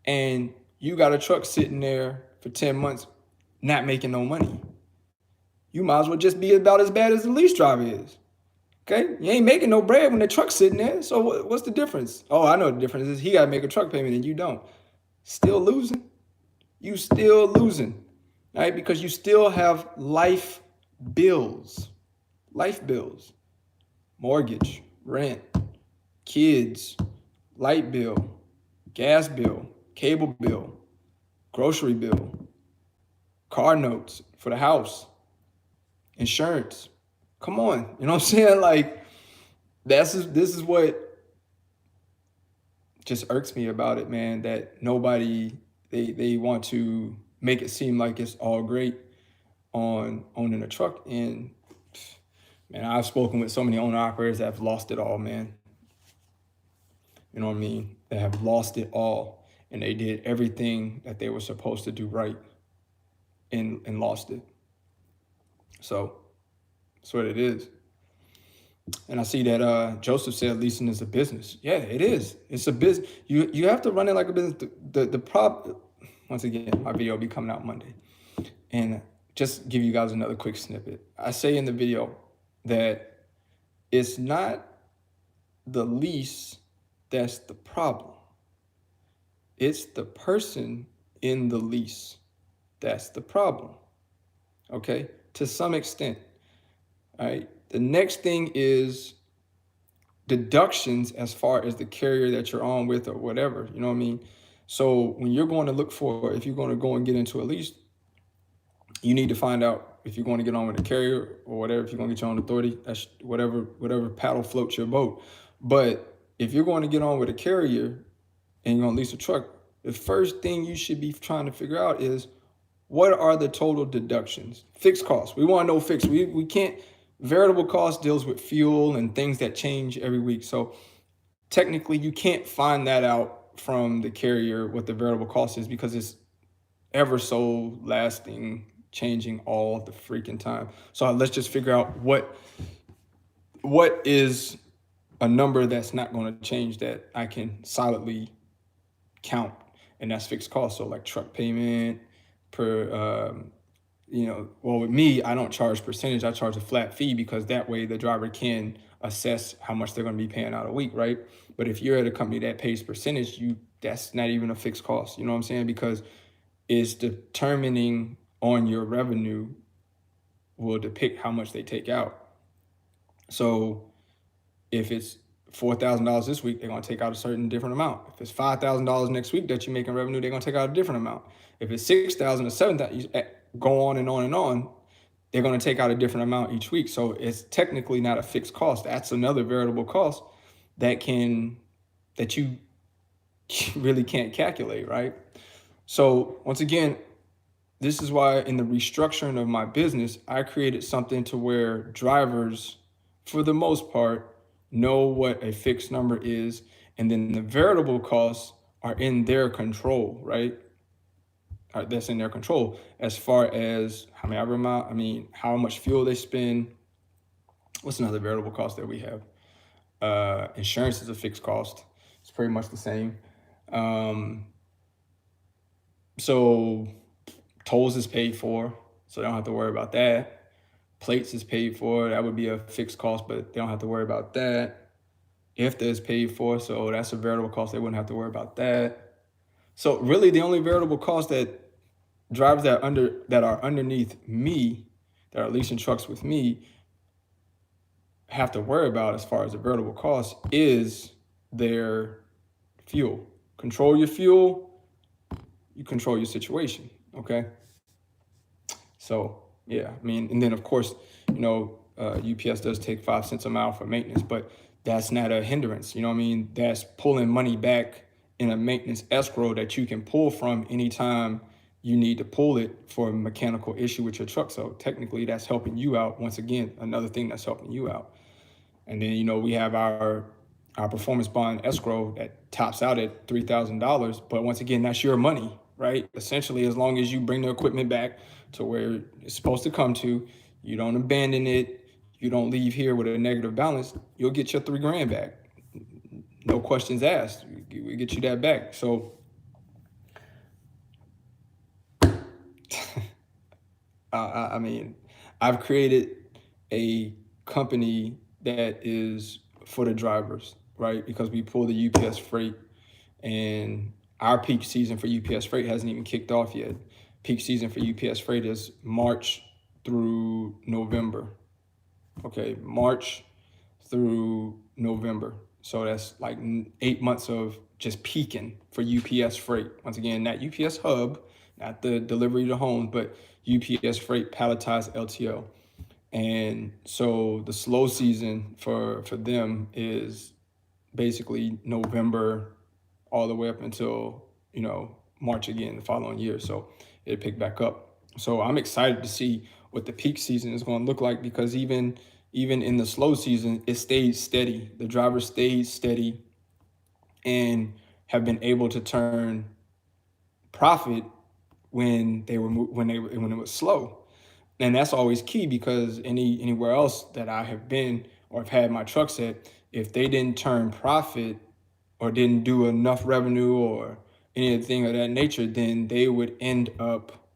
[SPEAKER 1] And you got a truck sitting there for 10 months not making no money. You might as well just be about as bad as the lease driver is. Okay? You ain't making no bread when the truck's sitting there. So what's the difference? Oh, I know the difference is he got to make a truck payment and you don't. Still losing. You still losing, right? Because you still have life bills, mortgage, rent, kids, light bill, gas bill, cable bill, grocery bill, car notes for the house, insurance. Come on, you know what I'm saying? Like, this is what just irks me about it, man, that nobody, they want to make it seem like it's all great on owning a truck. And man, I've spoken with so many owner operators that have lost it all, man. You know what I mean? They have lost it all, and they did everything that they were supposed to do right and lost it. So that's what it is. And I see that Joseph said leasing is a business. Yeah, it is. It's a business. You have to run it like a business. The problem, once again, my video will be coming out Monday. And just give you guys another quick snippet. I say in the video that it's not the lease that's the problem. It's the person in the lease that's the problem. Okay? To some extent. All right? The next thing is deductions as far as the carrier that you're on with or whatever, you know what I mean? So when you're going to look for, if you're going to go and get into a lease, you need to find out if you're going to get on with a carrier or whatever, if you're going to get your own authority, that's whatever paddle floats your boat. But if you're going to get on with a carrier and you're going to lease a truck, the first thing you should be trying to figure out is, what are the total deductions? Fixed costs. We want to know fixed. We can't. Variable cost deals with fuel and things that change every week. So technically you can't find that out from the carrier what the variable cost is, because ever so lasting, changing all the freaking time. So let's just figure out what is a number that's not going to change that I can solidly count, and that's fixed cost. So like truck payment per, well, with me, I don't charge percentage. I charge a flat fee because that way the driver can assess how much they're going to be paying out a week, right? But if you're at a company that pays percentage, that's not even a fixed cost. You know what I'm saying? Because it's determining on your revenue will depict how much they take out. So if it's $4,000 this week, they're going to take out a certain different amount. If it's $5,000 next week that you're making revenue, they're going to take out a different amount. If it's $6,000 or $7,000, go on and on and on, they're going to take out a different amount each week. So it's technically not a fixed cost. That's another variable cost that you really can't calculate, right? So once again, this is why in the restructuring of my business, I created something to where drivers, for the most part, know what a fixed number is, and then the variable costs are in their control, right? That's in their control as far as how much fuel they spend. What's another variable cost that we have? Insurance is a fixed cost. It's pretty much the same. So tolls is paid for, so they don't have to worry about that. Plates is paid for, that would be a fixed cost, but they don't have to worry about that. IFTA is paid for, so that's a variable cost. They wouldn't have to worry about that. So really the only variable cost that drivers that are underneath me, that are leasing trucks with me, have to worry about as far as the variable cost is their fuel. Control your fuel, you control your situation, okay? So yeah, and then of course, UPS does take 5 cents a mile for maintenance, but that's not a hindrance. That's pulling money back in a maintenance escrow that you can pull from anytime you need to pull it for a mechanical issue with your truck. So technically that's helping you out. Once again, another thing that's helping you out. And then, we have our performance bond escrow that tops out at $3,000. But once again, that's your money, right? Essentially, as long as you bring the equipment back to where it's supposed to come to, you don't abandon it, you don't leave here with a negative balance, you'll get your $3,000 back. No questions asked. We get you that back. So I've created a company that is for the drivers, right? Because we pull the UPS freight, and our peak season for UPS freight hasn't even kicked off yet. Peak season for UPS freight is March through November. Okay, March through November. So that's like 8 months of just peaking for UPS freight. Once again, not UPS hub, not the delivery to homes, but UPS freight palletized LTL. And so the slow season for them is basically November all the way up until, March again the following year. So it picked back up. So I'm excited to see what the peak season is going to look like, because even in the slow season, it stayed steady. The drivers stayed steady and have been able to turn profit when it was slow. And that's always key, because anywhere else that I have been or have had my trucks at, if they didn't turn profit or didn't do enough revenue or anything of that nature, then they would end up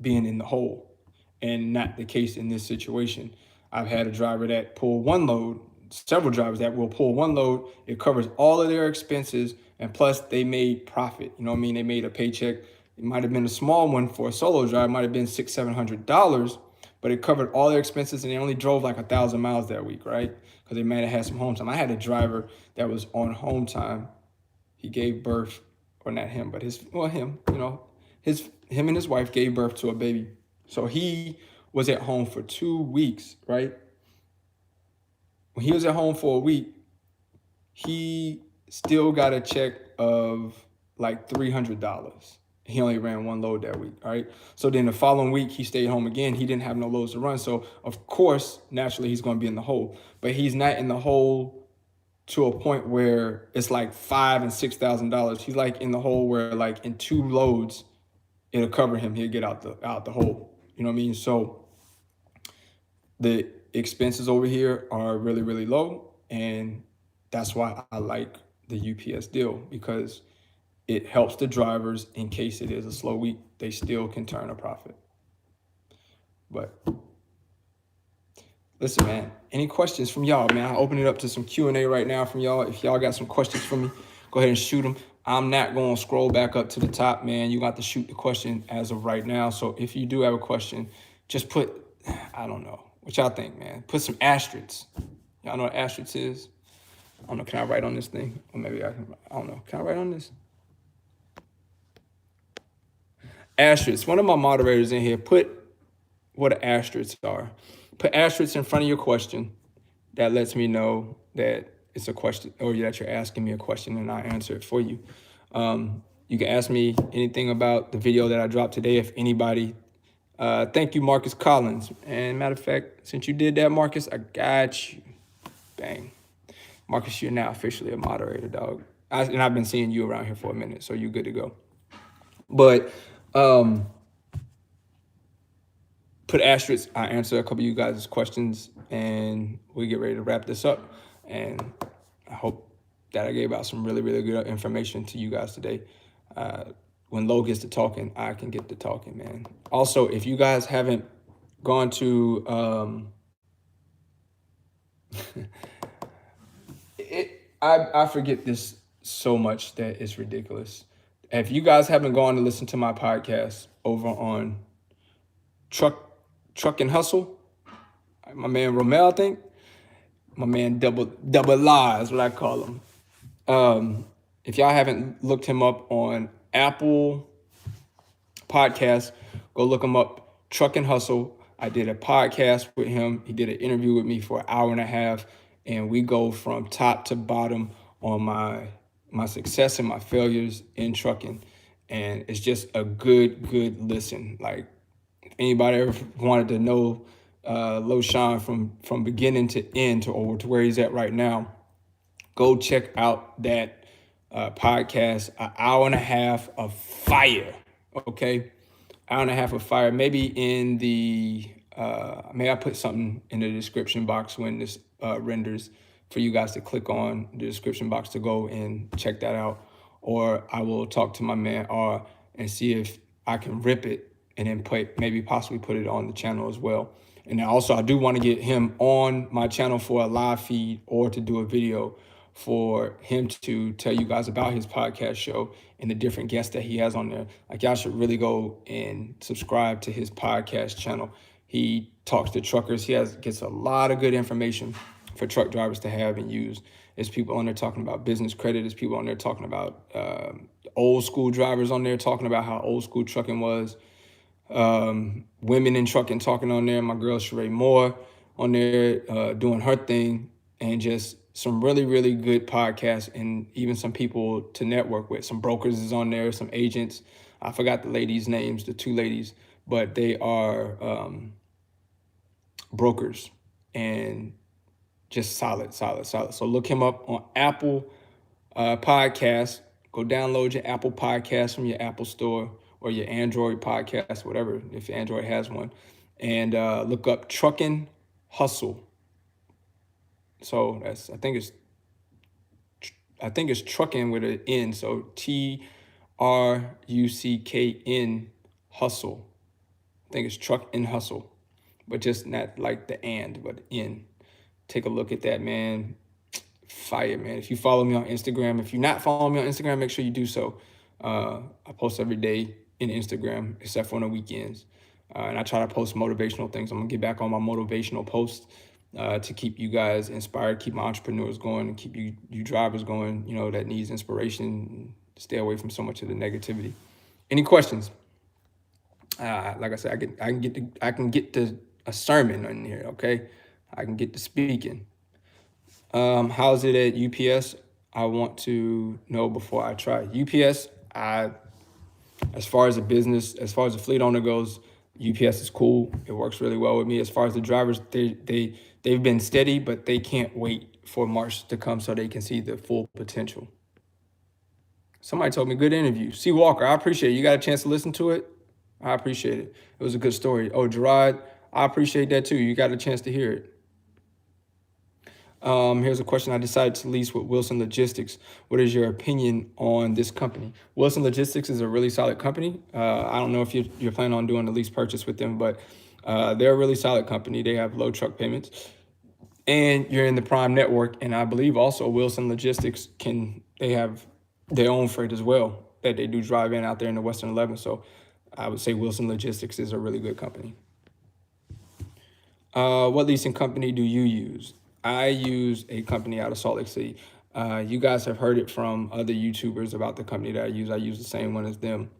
[SPEAKER 1] being in the hole. And not the case in this situation. I've had a driver that pulled one load, several drivers that will pull one load. It covers all of their expenses, and plus they made profit. They made a paycheck. It might have been a small one for a solo driver, it might have been $600-700, but it covered all their expenses, and they only drove like 1,000 miles that week, right? Because they might have had some home time. I had a driver that was on home time. He gave birth, or not him, but him and his wife gave birth to a baby. So he was at home for 2 weeks, right? When he was at home for a week, he still got a check of like $300. He only ran one load that week, all right? So then the following week, he stayed home again. He didn't have no loads to run. So, of course, naturally, he's going to be in the hole. But he's not in the hole to a point where it's like $5,000 and $6,000. He's like in the hole where like in 2 loads, it'll cover him. He'll get out the hole. You know what I mean? So the expenses over here are really, really low, and that's why I like the UPS deal, because it helps the drivers in case it is a slow week. They still can turn a profit. But listen, man, any questions from y'all, man? I'll open it up to some Q&A right now from y'all. If y'all got some questions for me, go ahead and shoot them. I'm not going to scroll back up to the top, man. You got to shoot the question as of right now. So if you do have a question, just put, I don't know, what y'all think, man? Put some asterisks. Y'all know what asterisk is? I don't know. Can I write on this thing? Or maybe I can, I don't know. Can I write on this? Asterisks. One of my moderators in here, put what asterisks are. Put asterisks in front of your question. That lets me know that it's a question, or that you're asking me a question, and I answer it for you. You can ask me anything about the video that I dropped today. If anybody, thank you, Marcus Collins. And matter of fact, since you did that, Marcus, I got you. Bang. Marcus, you're now officially a moderator, dog. And I've been seeing you around here for a minute, so you're good to go. But put asterisks. I answer a couple of you guys' questions, and we get ready to wrap this up. And I hope that I gave out some really, really good information to you guys today. When Lo gets to talking, I can get to talking, man. Also, if you guys haven't gone to, I forget this so much that it's ridiculous. If you guys haven't gone to listen to my podcast over on Truck and Hustle, my man Romel, I think, my man Double Lies, what I call him. If y'all haven't looked him up on Apple Podcasts, go look him up. Truck and Hustle. I did a podcast with him. He did an interview with me for an hour and a half, and we go from top to bottom on my success and my failures in trucking. And it's just a good listen. Like, if anybody ever wanted to know Loshawn from beginning to end to where he's at right now, go check out that podcast. An hour and a half of fire, okay? Hour and a half of fire. Maybe in the, may I put something in the description box when this renders for you guys to click on the description box to go and check that out. Or I will talk to my man R and see if I can rip it and then possibly put it on the channel as well. And also, I do want to get him on my channel for a live feed, or to do a video for him to tell you guys about his podcast show and the different guests that he has on there. Like, y'all should really go and subscribe to his podcast channel. He talks to truckers. He gets a lot of good information for truck drivers to have and use. There's people on there talking about business credit. There's people on there talking about old school drivers on there talking about how old school trucking was. Women in trucking talking on there. My girl Sheree Moore on there doing her thing, and just some really, really good podcasts, and even some people to network with. Some brokers is on there, some agents. I forgot the ladies' names, the two ladies, but they are brokers, and just solid. So look him up on Apple Podcasts. Go download your Apple Podcasts from your Apple Store or your Android podcast, whatever, if Android has one, and look up Truckin' Hustle. So I think it's trucking with an N. So TRUCKN Hustle. I think it's Truck and Hustle, but just not like the and, but N. Take a look at that, man. Fire, man. If you follow me on Instagram, if you're not following me on Instagram, make sure you do so. I post every day in Instagram, except for on the weekends. And I try to post motivational things. I'm gonna get back on my motivational posts to keep you guys inspired, keep my entrepreneurs going, and keep you drivers going, that needs inspiration. Stay away from so much of the negativity. Any questions? Like I said, I can get to a sermon in here, okay? I can get to speaking. How's it at UPS? I want to know before I try. UPS, as far as the business, as far as the fleet owner goes, UPS is cool. It works really well with me. As far as the drivers, they've been steady, but they can't wait for March to come so they can see the full potential. Somebody told me good interview. C. Walker, I appreciate it. You got a chance to listen to it? I appreciate it. It was a good story. Oh, Gerard, I appreciate that too. You got a chance to hear it. Here's a question. I decided to lease with Wilson Logistics. What is your opinion on this company? Wilson Logistics is a really solid company. I don't know if you're planning on doing a lease purchase with them, but they're a really solid company. They have low truck payments, and you're in the Prime network. And I believe also Wilson Logistics they have their own freight as well that they do drive in out there in the Western 11. So I would say Wilson Logistics is a really good company. What leasing company do you use? I use a company out of Salt Lake City. You guys have heard it from other YouTubers about the company that I use. I use the same one as them.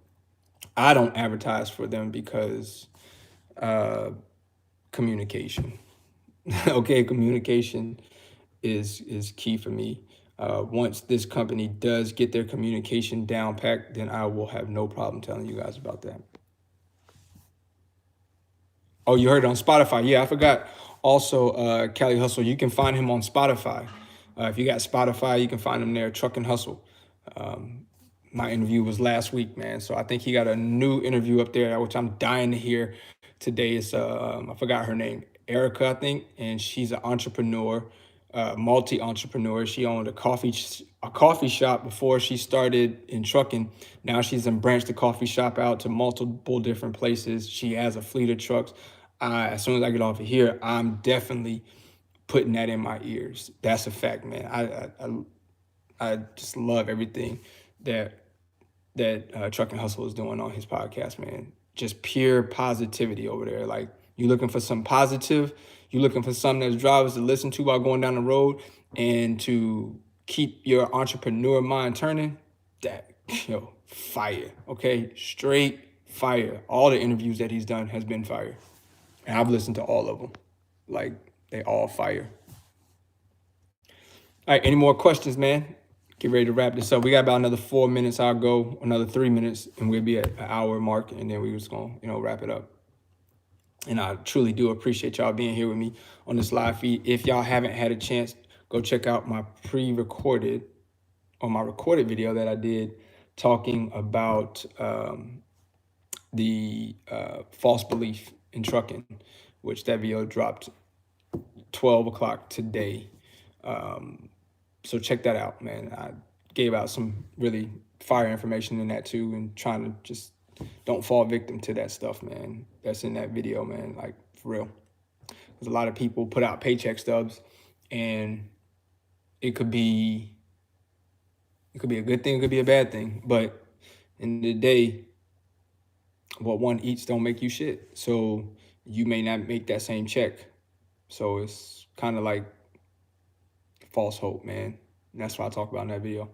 [SPEAKER 1] I don't advertise for them because communication. Okay, communication is key for me. Once this company does get their communication down packed, then I will have no problem telling you guys about that. Oh, you heard it on Spotify. Yeah, I forgot. Also, Cali Hustle, you can find him on Spotify. If you got Spotify, you can find him there, Truck and Hustle. My interview was last week, man. So I think he got a new interview up there, which I'm dying to hear today. Is I forgot her name, Erica, I think, and she's an entrepreneur, multi-entrepreneur. She owned a coffee shop before she started in trucking. Now she's branched the coffee shop out to multiple different places. She has a fleet of trucks. As soon as I get off of here, I'm definitely putting that in my ears. That's a fact, man. I just love everything that Truck and Hustle is doing on his podcast, man. Just pure positivity over there. Like, you looking for some positive, you looking for something that's drivers to listen to while going down the road and to keep your entrepreneur mind turning. That, fire. Okay, straight fire. All the interviews that he's done has been fire, and I've listened to all of them. Like, they all fire. All right, any more questions, man? Get ready to wrap this up. We got about another 4 minutes. I'll go another 3 minutes, and we'll be at an hour mark, and then we're just gonna, wrap it up. And I truly do appreciate y'all being here with me on this live feed. If y'all haven't had a chance, go check out my pre-recorded or my recorded video that I did talking about the false belief in trucking, which that video dropped 12 o'clock today. So check that out, man. I gave out some really fire information in that too, and trying to just don't fall victim to that stuff, man. That's in that video, man. Like, for real. Because a lot of people put out paycheck stubs, and it could be a good thing, it could be a bad thing. But in the day, what one eats don't make you shit. So you may not make that same check. So it's kind of like false hope, man. And that's what I talk about in that video.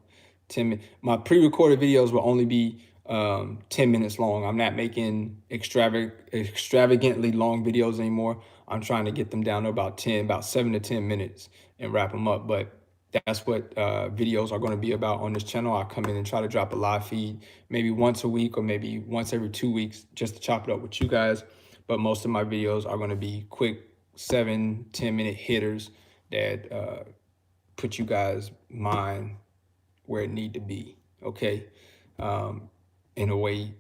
[SPEAKER 1] 10 minutes. My pre-recorded videos will only be 10 minutes long. I'm not making extravagantly long videos anymore. I'm trying to get them down to about 7 to 10 minutes and wrap them up. But that's what videos are going to be about on this channel. I come in and try to drop a live feed maybe once a week or maybe once every 2 weeks just to chop it up with you guys. But most of my videos are going to be quick 7-10 minute hitters that put you guys' mind where it need to be, okay? In a way,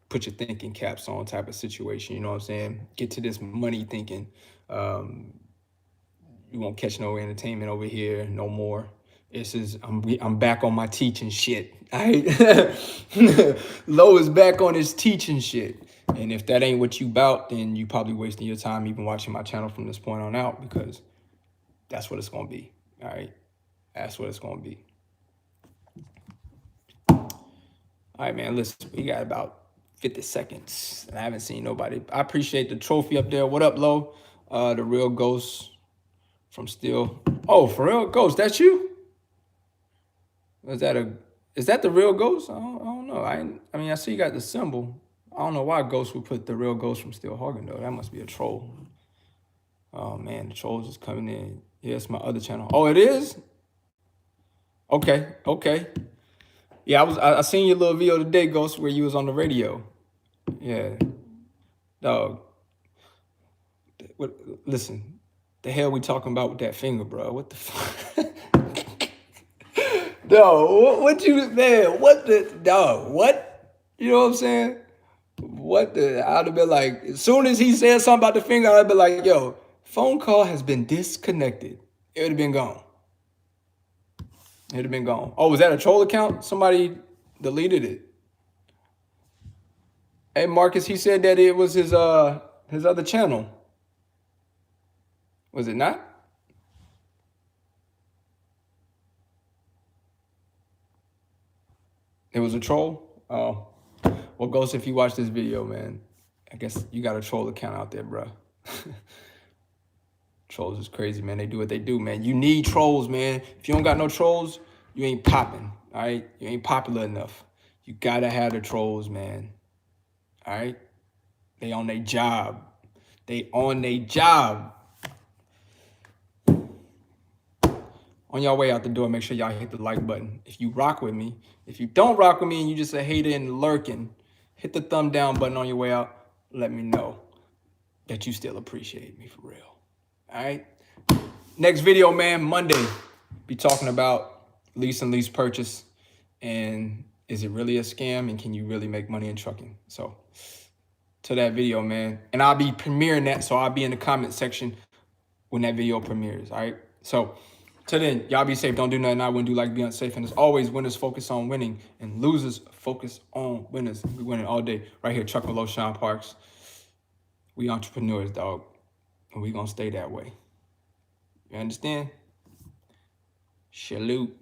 [SPEAKER 1] put your thinking caps on type of situation, you know what I'm saying? Get to this money thinking. You won't catch no entertainment over here no more. I'm back on my teaching shit. All right? Lo is back on his teaching shit. And if that ain't what you bout, then you probably wasting your time even watching my channel from this point on out, because that's what it's gonna be. All right, that's what it's gonna be. All right, man. Listen, we got about 50 seconds, and I haven't seen nobody. I appreciate the trophy up there. What up, Lo? The real ghost from Steel. Oh, for real, Ghost? That's you? Is that the real Ghost? I don't know. I mean, I see you got the symbol. I don't know why Ghost would put the real Ghost from Steel Hogan though. That must be a troll. Oh man, the trolls is coming in. Yeah, it's my other channel. Oh, it is? Okay. Yeah, I seen your little video today, Ghost, where you was on the radio. Yeah. Dog. Listen, the hell we talking about with that finger, bro? What the fuck? No, what you, man, what the, dog, what? You know what I'm saying? what the? I'd have been like, as soon as he said something about the finger, I'd be like, yo, phone call has been disconnected. It would have been gone. It would have been gone. Oh, was that a troll account? Somebody deleted it. Hey, Marcus, he said that it was his other channel. Was it not? It was a troll? Oh. Well, Ghost, if you watch this video, man, I guess you got a troll account out there, bro. Trolls is crazy, man. They do what they do, man. You need trolls, man. If you don't got no trolls, you ain't popping, all right? You ain't popular enough. You gotta have the trolls, man, all right? They on their job. They on their job. On your way out the door, make sure y'all hit the like button. If you rock with me, if you don't rock with me and you just a hater and lurking, hit the thumb down button on your way out. Let me know that you still appreciate me for real. All right? Next video, man, Monday, be talking about lease and lease purchase. And is it really a scam? And can you really make money in trucking? So to that video, man. And I'll be premiering that. So I'll be in the comment section when that video premieres. All right? So till then, y'all be safe. Don't do nothing I wouldn't do, like be unsafe. And as always, winners focus on winning and losers focus on winners. We winning all day right here, Truck with Loshawnparks. We entrepreneurs, dog, and we gonna stay that way. You understand? Salute.